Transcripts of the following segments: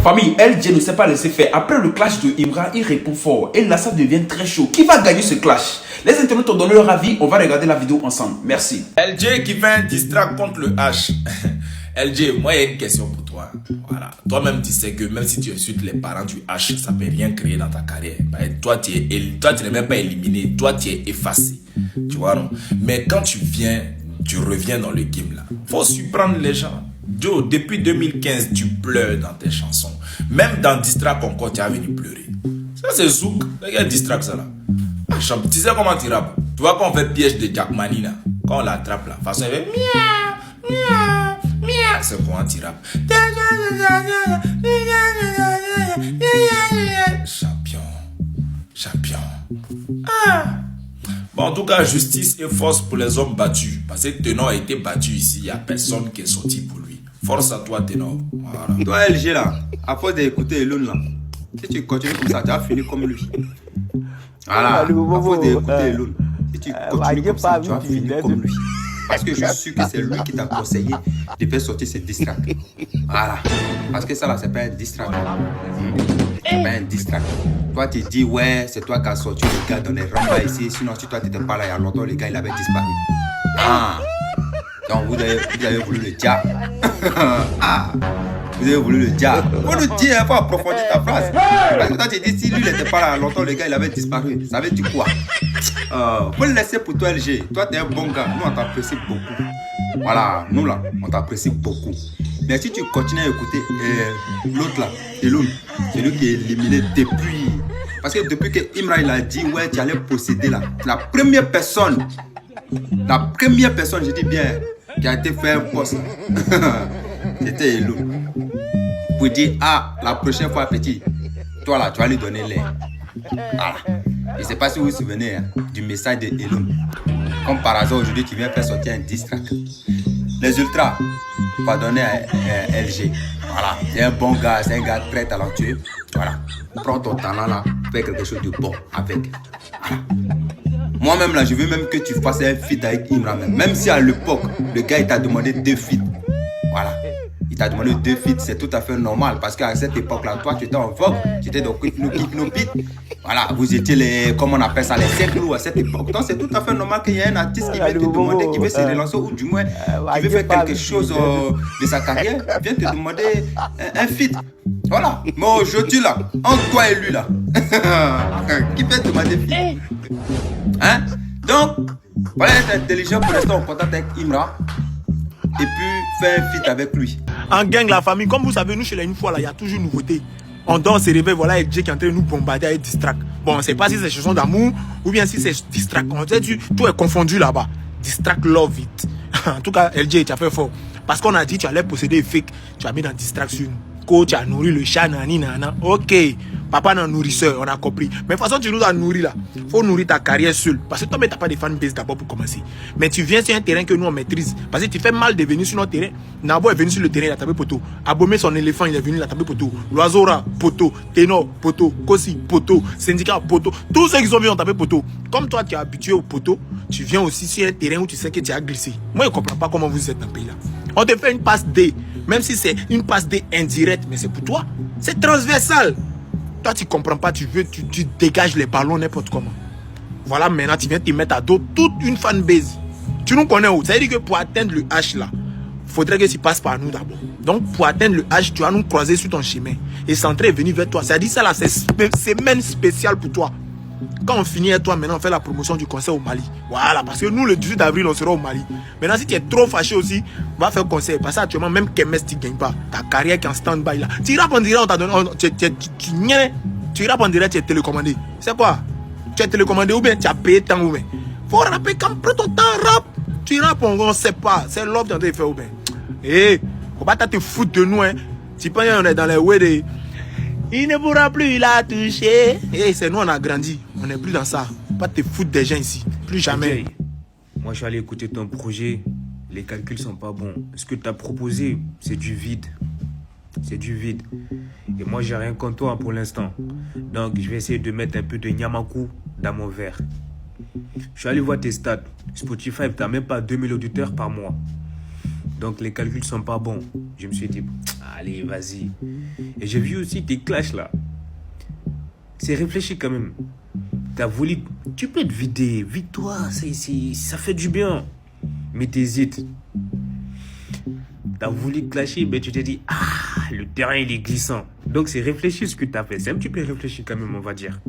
Famille, LJ ne s'est pas laissé faire. Après le clash de Imran, il répond fort. Et là, ça devient très chaud. Qui va gagner ce clash? Les internautes ont donné leur avis. On va regarder la vidéo ensemble. Merci. LJ qui fait un distract contre le H. LJ, moi, il y a une question pour toi. Voilà. Toi-même, tu sais que même si tu insultes les parents du H, ça ne peut rien créer dans ta carrière. Toi, tu n'es même pas éliminé. Toi, tu es effacé. Tu vois, non? Mais quand tu reviens dans le game, là, faut surprendre les gens. Joe, depuis 2015, tu pleures dans tes chansons. Même dans Distract encore, tu as venu pleurer. Ça, c'est Zouk. Regarde Distract, ça, là. Ah, tu sais comment tu rappes? Tu vois quand on fait piège de Jackmani, là. Quand on l'attrape, là. De toute façon, il fait miaou, miaou, miaou. C'est comment tu rappes. Champion. Champion. Ah. Bon, en tout cas, justice et force pour les hommes battus. Parce que Tenor a été battu ici. Il n'y a personne qui est sorti pour lui. Force à toi, Tenor. Voilà. Toi, LG, là, à force d'écouter Elon, là, si tu continues comme ça, tu vas finir comme lui. Voilà. À force d'écouter Elon, si tu continues comme ça, tu vas finir comme lui. Parce que je suis sûr que c'est lui qui t'a conseillé de faire sortir ces distracts. Voilà. Parce que ça, là, c'est pas un distract. C'est pas un distract. Toi, tu dis, ouais, c'est toi qui as sorti le gars dans les rambas ici. Sinon, si toi, tu n'étais pas là il y a longtemps, le gars, il avait disparu. Ah. Donc, vous avez voulu le diable. Ah. Vous avez voulu le diable. Faut le dire, il faut approfondir ta phrase. Parce que toi, tu dis, si lui, il n'était pas là longtemps, le gars, il avait disparu. Ça veut dire quoi? Faut le laisser pour toi, LG. Toi, tu es un bon gars. Nous, on t'apprécie beaucoup. Voilà, nous, là, on t'apprécie beaucoup. Mais si tu continues à écouter l'autre, là, Elon, c'est lui qui est éliminé depuis. Parce que depuis que Imran, il a dit, ouais, tu allais posséder là. La première personne, je dis bien, qui a été fait un poste, c'était Elon. Pour dire, ah, la prochaine fois, petit, toi là, tu vas lui donner l'air. Voilà. Je ne sais pas si vous vous souvenez du message de Elon. Comme par hasard, aujourd'hui, tu viens faire sortir un distract. Les ultras, pardonnez à LG. Voilà, c'est un bon gars, c'est un gars très talentueux. Voilà, prends ton talent là, fais quelque chose de bon avec. Voilà. Moi-même là, je veux même que tu fasses un feat avec Imran. Même si à l'époque, le gars il t'a demandé 2 feats. Voilà. Il t'a demandé 2 feats, c'est tout à fait normal. Parce qu'à cette époque-là, toi, tu étais en vogue. Tu étais dans Quick No Beat. Voilà, vous étiez les, comment on appelle ça, les 5 loups à cette époque. Donc, c'est tout à fait normal qu'il y ait un artiste qui vient te demander, qui veut se relancer, ou du moins, qui veut faire quelque chose de sa carrière, vient te demander un feat. Voilà. Mais aujourd'hui, là, entre toi et lui, là, qui peut te demander feat? Hein? Donc, voilà, être intelligent pour rester en contact avec Imran. Et puis faire un feat avec lui. En gang, la famille, comme vous savez, nous chez les une fois là, il y a toujours une nouveauté. On dort, se réveille, voilà, LJ qui est en train de nous bombarder avec distract. Bon, on ne sait pas si c'est chanson d'amour ou bien si c'est distract. Tout est confondu là-bas. Distract, love it. En tout cas, LJ, tu as fait fort. Parce qu'on a dit tu allais posséder fake, tu as mis dans distraction. Tu as nourri le chat, nani, nana. Ok, papa n'a nourrisseur, on a compris. Mais de toute façon, tu nous as nourri là. Il faut nourrir ta carrière seule. Parce que toi, tu n'as pas de fanbase d'abord pour commencer. Mais tu viens sur un terrain que nous on maîtrise. Parce que tu fais mal de venir sur notre terrain. Nabo est venu sur le terrain, il a tapé poteau. Abomé son éléphant, il est venu, il a tapé poteau. Loisora, poteau. Tenor, poteau. Kosi, poteau. Syndicat, poteau. Tous ceux qui sont venus ont tapé poteau. Comme toi, tu es habitué au poteau, tu viens aussi sur un terrain où tu sais que tu as glissé. Moi, je ne comprends pas comment vous êtes dans le pays là. On te fait une passe D. Même si c'est une passe D indirecte, mais c'est pour toi. C'est transversal. Toi, tu ne comprends pas, tu dégages les ballons n'importe comment. Voilà, maintenant, tu viens te mettre à dos toute une fanbase. Tu nous connais où? Ça veut dire que pour atteindre le H là, il faudrait que tu passes par nous d'abord. Donc, pour atteindre le H, tu vas nous croiser sur ton chemin. Et Centré est venu vers toi. Ça dit ça là, c'est semaine spéciale pour toi. Quand on finit avec toi, maintenant on fait la promotion du concert au Mali. Voilà, parce que nous le 18 avril on sera au Mali. Maintenant si tu es trop fâché aussi, va faire concert. Parce que actuellement même Kemes tu ne gagnes pas. Ta carrière qui est en stand-by là. Tu rappes en direct, on t'a donné. Tu rappes en direct, tu es télécommandé. C'est quoi? Tu es télécommandé ou bien tu as payé tant ou bien. Faut rapper quand prends ton temps, rap. Tu rappes, on ne sait pas. C'est l'offre que tu as fait ou bien. Eh, faut pas te foutre de nous, hein. Tu penses qu'on est dans les WD. Il ne pourra plus la toucher. Et c'est nous, on a grandi. On n'est plus dans ça. Pas te foutre des gens ici. Plus jamais. Okay. Moi, je suis allé écouter ton projet. Les calculs sont pas bons. Ce que tu as proposé, c'est du vide. C'est du vide. Et moi, j'ai rien contre toi pour l'instant. Donc, je vais essayer de mettre un peu de Nyamaku dans mon verre. Je suis allé voir tes stats. Spotify, tu n'as même pas 2000 auditeurs par mois. Donc, les calculs sont pas bons. Je me suis dit, allez, vas-y. Et j'ai vu aussi tes clashs là. C'est réfléchi quand même. T'as voulu... Tu peux te vider. Vide-toi. Ça fait du bien. Mais t'hésites. T'as voulu clasher, mais tu t'es dit, le terrain il est glissant. Donc c'est réfléchi ce que t'as fait. C'est un petit peu réfléchi quand même, on va dire.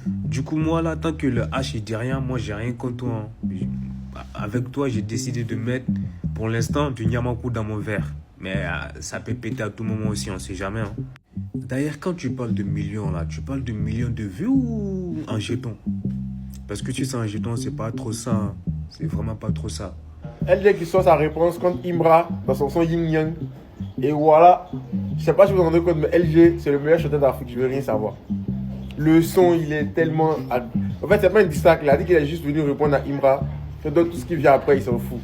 Du coup, moi là, tant que le H il dit rien, moi j'ai rien contre toi. Avec toi, j'ai décidé de mettre, pour l'instant, du Niamakou dans mon verre. Mais ça peut péter à tout moment aussi, on sait jamais. Hein. D'ailleurs, quand tu parles de millions là, tu parles de millions de vues ou en jetons? Parce que tu sais, en jetons, c'est pas trop ça. Hein. C'est vraiment pas trop ça. LG qui sort sa réponse contre Imra dans son son Yin Yang. Et voilà, je sais pas si vous vous rendez compte, mais LG c'est le meilleur chanteur d'Afrique, je veux rien savoir. Le son il est tellement... En fait c'est pas une distract, il a dit qu'il est juste venu répondre à Imra. Donc tout ce qui vient après il s'en fout.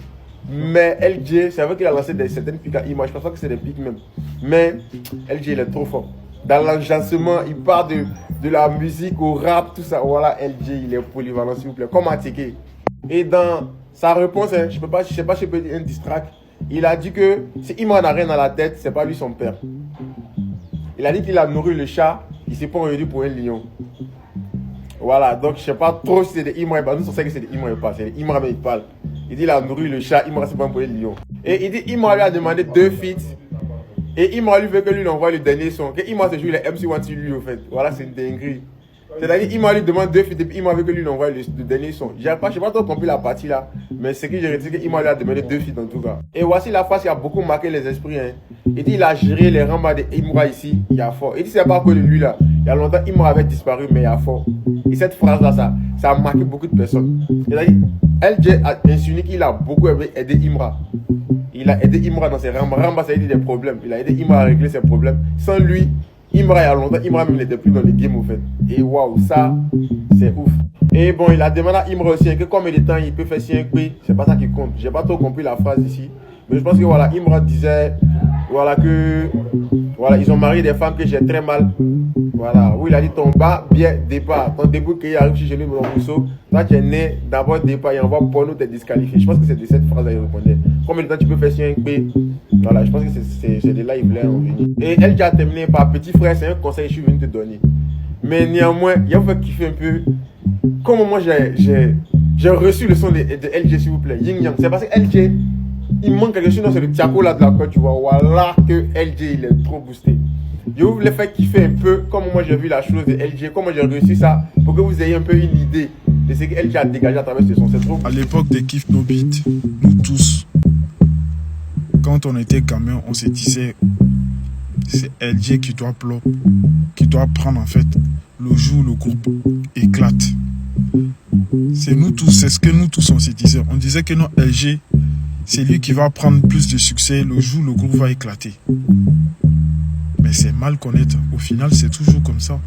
Mais LG, c'est vrai qu'il a lancé certaines piques à Imra, je pense pas que c'est des piques même. Mais LG il est trop fort. Dans l'enjancement, il part de la musique au rap, tout ça. Voilà, LG il est polyvalent s'il vous plaît, comme Ateke. Et dans sa réponse, hein, je sais pas si je peux dire un distract. Il a dit que si Imra n'a rien dans la tête, c'est pas lui son père. Il a dit qu'il a nourri le chat, il s'est pas réduit pour un lion. Voilà, donc je sais pas trop si c'est de Imra, nous on sait que c'est de Imra et pas, c'est de Imra mais il parle. Il dit qu'il a nourri le chat, Imra c'est pas pour un lion. Et il dit Imra lui a demandé 2 feats. Et Imra lui veut que lui envoie le dernier son. Que Imra se joue les MC1 sur lui au fait. Voilà, c'est une dinguerie. C'est-à-dire Imra lui demande 2 feats et puis Imra veut que lui envoie le dernier son. Je sais pas trop compris la partie là. Mais c'est que j'ai retenu que Imra lui a demandé 2 feats en tout cas. Et voici la phrase qui a beaucoup marqué les esprits. Hein. Il dit il a géré les rambas de Imra ici, il y a fort. Il dit c'est pas que de lui là. Il y a longtemps Imra avait disparu mais il y a fort. Et cette phrase là, ça a marqué beaucoup de personnes. C'est-à-dire LJ a insinué qu'il a beaucoup aidé Imra. Il a aidé Imra dans ses rambas. Rambas ça a dit des problèmes. Il a aidé Imra à régler ses problèmes. Sans lui, Imra il y a longtemps, Imra même n'était plus dans les games au fait. Et waouh, ça, c'est ouf. Et bon, il a demandé à Imra aussi que combien de temps il peut faire si un pays, c'est pas ça qui compte. J'ai pas trop compris la phrase ici. Mais je pense que voilà, Imra disait voilà que voilà, ils ont marié des femmes que j'ai très mal. Voilà, où il a dit ton bas, bien départ. Ton début qui arrive chez nous, mon Rousseau. Toi, tu es né d'abord départ et on va pour nous te disqualifier. Je pense que c'est de cette phrase-là qu'il répondait. Combien de temps tu peux faire si un pays? Voilà, je pense que c'est de là il voulait en venir. Et elle qui a terminé par petit frère, c'est un conseil que je suis venu te donner. Mais néanmoins, il faut kiffer un peu. Comment moi j'ai reçu le son de LG s'il vous plaît, Yin Yang. C'est parce que LG, il manque quelque chose, c'est le Tiako là de la côte, tu vois. Voilà que LG il est trop boosté. Je voulais faire kiffer un peu comment moi j'ai vu la chose de LG, comment j'ai réussi ça, pour que vous ayez un peu une idée de ce que LG a dégagé à travers ce son. C'est trop boosté. À l'époque des Kiff No Beat, nous tous, quand on était camion, on se disait c'est LG qui doit prendre en fait le jour où le groupe éclate. C'est nous tous, c'est ce que nous tous on se disait. On disait que non, LG, c'est lui qui va prendre plus de succès le jour où le groupe va éclater. Mais c'est mal connaître. Au final, c'est toujours comme ça.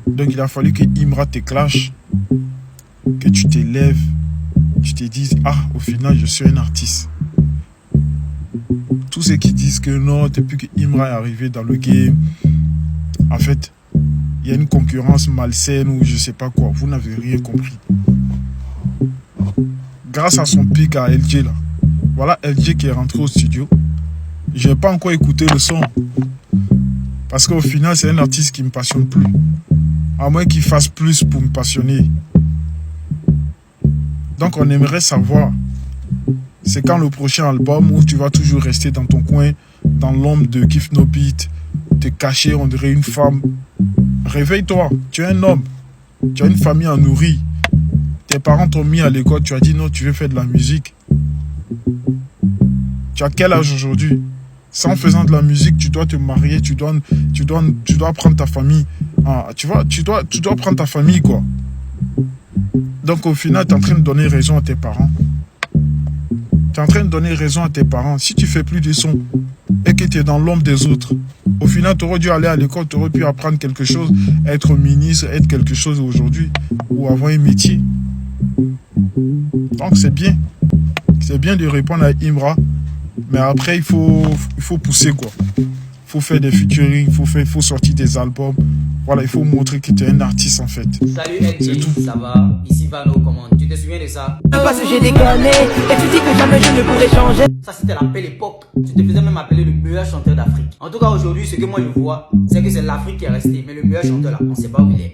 Donc il a fallu que Imra te clash, que tu t'élèves, tu te dises au final je suis un artiste. Tous ceux qui disent que non, depuis que Imra est arrivé dans le game, en fait, il y a une concurrence malsaine ou je sais pas quoi. Vous n'avez rien compris. Grâce à son pic à LG là, voilà LG qui est rentré au studio. Je n'ai pas encore écouté le son. Parce qu'au final, c'est un artiste qui ne me passionne plus. À moins qu'il fasse plus pour me passionner. Donc on aimerait savoir, c'est quand le prochain album où tu vas toujours rester dans ton coin, dans l'ombre de Kiff No Beat, te cacher, on dirait une femme. Réveille-toi, tu es un homme. Tu as une famille à nourrir. Tes parents t'ont mis à l'école, tu as dit non, tu veux faire de la musique. Tu as quel âge aujourd'hui? En faisant de la musique, tu dois te marier, tu dois prendre ta famille. Tu dois prendre ta famille, quoi. Donc au final, tu es en train de donner raison à tes parents. Tu es en train de donner raison à tes parents. Si tu fais plus de son et que tu es dans l'ombre des autres, au final, tu aurais dû aller à l'école, tu aurais pu apprendre quelque chose, être ministre, être quelque chose aujourd'hui, ou avoir un métier. Donc c'est bien. C'est bien de répondre à Imra. Mais après, il faut pousser, quoi. Il faut faire des featuring, il faut sortir des albums, il Voilà, il faut montrer que tu es un artiste en fait. Salut LG, ça va? Ici Vano, comment? Tu te souviens de ça? Parce que j'ai déconné et tu dis que jamais je ne pourrais changer. Ça c'était la belle époque. Tu te faisais même appeler le meilleur chanteur d'Afrique. En tout cas aujourd'hui, ce que moi je vois, c'est que c'est l'Afrique qui est restée. Mais le meilleur chanteur là, on sait pas où il est.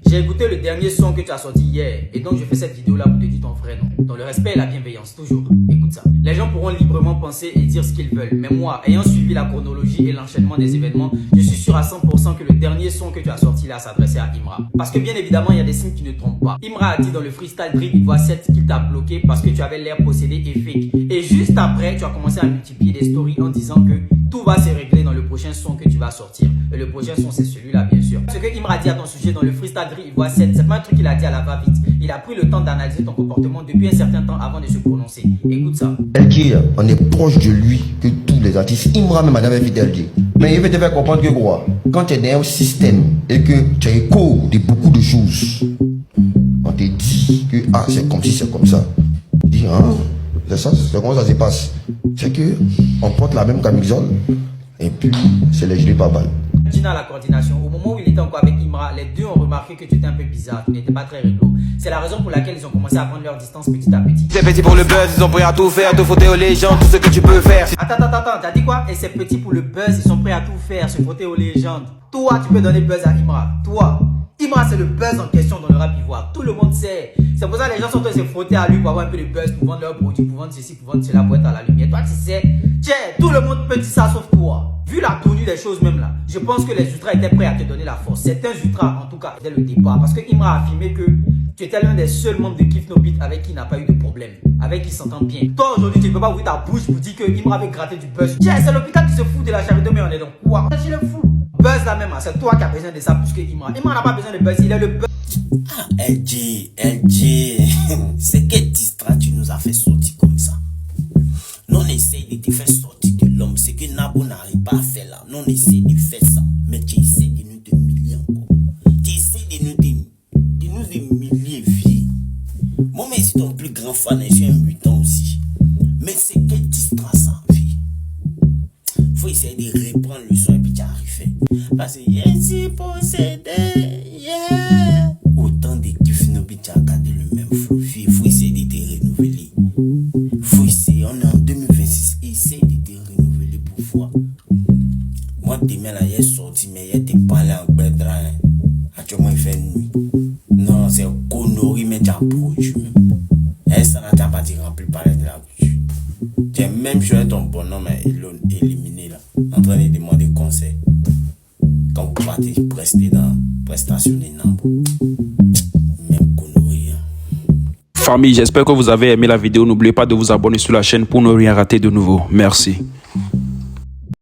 J'ai écouté le dernier son que tu as sorti hier. Et donc je fais cette vidéo là pour te dire ton vrai nom. Dans le respect et la bienveillance, toujours. Écoute ça. Les gens pourront librement penser et dire ce qu'ils veulent. Mais moi, ayant suivi la chronologie et l'enchaînement des événements, je suis sûr à 100% que le dernier son que tu as sorti là s'adressait à Imra. Parce que bien évidemment, il y a des signes qui ne trompent pas. Imra a dit dans le freestyle Drip Ivoire 7 qu'il t'a bloqué parce que tu avais l'air possédé et fake. Et juste après, tu as commencé à multiplier des stories en disant que tout va se régler dans le prochain son que tu vas sortir. Et le prochain son, c'est celui-là, bien sûr. Ce que Imra a dit à ton sujet dans le freestyle Drip Ivoire 7, c'est pas un truc qu'il a dit à la va-vite. Il a pris le temps d'analyser ton comportement depuis un certain temps avant de se prononcer. Écoute ça. LG, on est proche de lui que tous les artistes. Imra même a jamais vu LG. Mais il veut te faire comprendre que quoi, quand tu es dans un système et que tu as écho de beaucoup de choses, on te dit que ah, c'est comme si c'est comme ça. Dis, hein, c'est comment ça se passe. C'est que on porte la même camisole et puis c'est les gilets pas balles. Gina à la coordination, au moment où il était encore avec Imra, les deux ont remarqué que tu étais un peu bizarre, tu n'étais pas très réglo. C'est la raison pour laquelle ils ont commencé à prendre leur distance petit à petit. C'est petit pour le buzz, ils sont prêts à tout faire, te frotter aux légendes, tout ce que tu peux faire. Attends, t'as dit quoi? Et c'est petit pour le buzz, ils sont prêts à tout faire, se frotter aux légendes. Toi, tu peux donner buzz à Imra. Toi, Imra, c'est le buzz en question dans le rap ivoire. Tout le monde sait. C'est pour ça que les gens sont en train de se frotter à lui pour avoir un peu de buzz, pour vendre leurs produits, pour vendre ceci, pour vendre cela, pour être à la lumière. Toi, tu sais, tiens, tout le monde peut dire ça sauf toi. Vu la tenue des choses même là, je pense que les ultras étaient prêts à te donner la force. Certains ultras, en tout cas, dès le départ. Parce que Imra a affirmé que tu étais l'un des seuls membres de Kiff No Beat avec qui il n'a pas eu de problème. Avec qui s'entend bien. Toi, aujourd'hui, tu ne peux pas ouvrir ta bouche pour dire que Imra avait gratté du buzz. Tiens, c'est l'hôpital qui se fout de la charité, mais on est donc quoi? Tu le fous. Buzz là même, c'est toi qui as besoin de ça plus que Imra. Imra n'a pas besoin de buzz, il est le buzz. Ah, LG, c'est quel distrait tu nous as fait sortir comme ça? Non, on essaye de te faire sortir de l'homme. Ce que Nabo n'arrive pas à faire là. Non, on essaie de faire ça. Mais tu essaies de nous humilier encore. Tu essaies de nous humilier, vie. Moi, mais je suis ton plus grand fan et je suis un mutant aussi. Mais c'est quel distrait ça, vie? Faut essayer de reprendre le son et puis tu arrives. Parce que yes, possédé, yeah. Autant de Kiff No Beat, tu as gardé le même flow, vie. Faut essayer de te renouveler. Faut essayer, on est en 2026, essaye de te renouveler pour voir. Moi, demain là, il est sorti, mais il était parlé en bedra. Actuellement, il fait nuit. Non, c'est connerie, mais tu as produit même. Et ça n'a pas été rempli par de la culture. Tu as même choisi ton bonhomme éliminé là, en train de demander conseil. Quand vous partez prester dans prestation des nombres. Même connerie. Famille, j'espère que vous avez aimé la vidéo. N'oubliez pas de vous abonner sur la chaîne pour ne rien rater de nouveau. Merci.